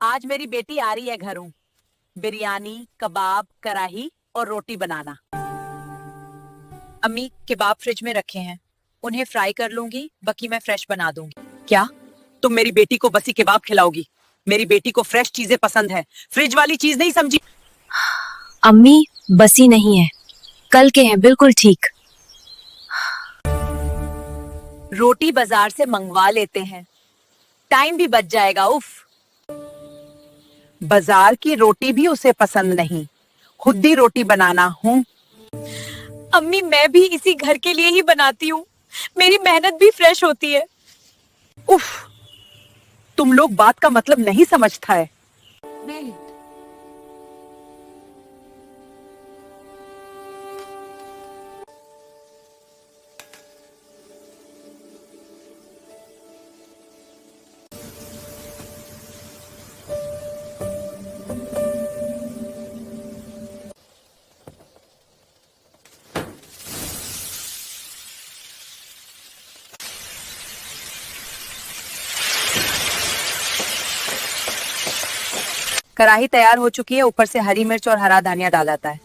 आज मेरी बेटी आ रही है घरों। बिरयानी, कबाब, कढ़ाई और रोटी बनाना। अम्मी कबाब फ्रिज में रखे हैं, उन्हें फ्राई कर लूंगी, बाकी मैं फ्रेश बना दूंगी। क्या तुम मेरी बेटी को बसी कबाब खिलाओगी? मेरी बेटी को फ्रेश चीजें पसंद है, फ्रिज वाली चीज नहीं समझी। अम्मी बसी नहीं है, कल के हैं बिल्कुल ठीक। रोटी बाजार से मंगवा लेते हैं, टाइम भी बच जाएगा। उफ, बाजार की रोटी भी उसे पसंद नहीं, खुद ही रोटी बनाना हूँ। अम्मी मैं भी इसी घर के लिए ही बनाती हूँ, मेरी मेहनत भी फ्रेश होती है। उफ, तुम लोग बात का मतलब नहीं समझता है। कढ़ाई तैयार हो चुकी है, ऊपर से हरी मिर्च और हरा धनिया डाल जाता है।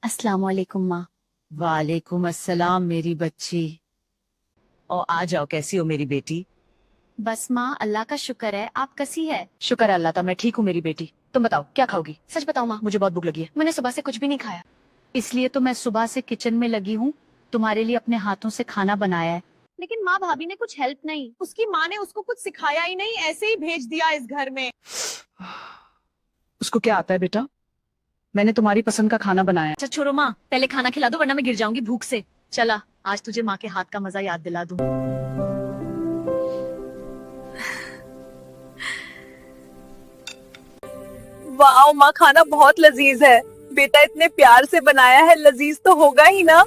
अस्सलाम वालेकुम माँ। वालेकुम अस्सलाम मेरी बच्ची। और आ जाओ, कैसी हो मेरी बेटी? बस माँ अल्लाह का शुक्र है, आप कैसी है? शुक्र है अल्लाह का, मैं ठीक हूँ मेरी बेटी। तुम बताओ क्या खाओगी? सच बताओ माँ, मुझे बहुत भूख लगी है। मैंने सुबह से कुछ भी नहीं खाया। इसलिए तो मैं सुबह से किचन में लगी हूँ, तुम्हारे लिए अपने हाथों से खाना बनाया है। लेकिन माँ भाभी ने कुछ हेल्प नहीं। उसकी माँ ने उसको कुछ सिखाया ही नहीं, ऐसे ही भेज दिया इस घर में। उसको क्या आता है बेटा? मैंने तुम्हारी पसंद का खाना बनाया है। अच्छा छोड़ो माँ, पहले खाना खिला दो वरना मैं गिर जाऊंगी भूख से। चला, आज तुझे माँ के हाथ का मजा याद दिला दूँ। वाह माँ, खाना बहुत लजीज है। बेटा इतने प्यार से बनाया है, लजीज तो होगा ही ना।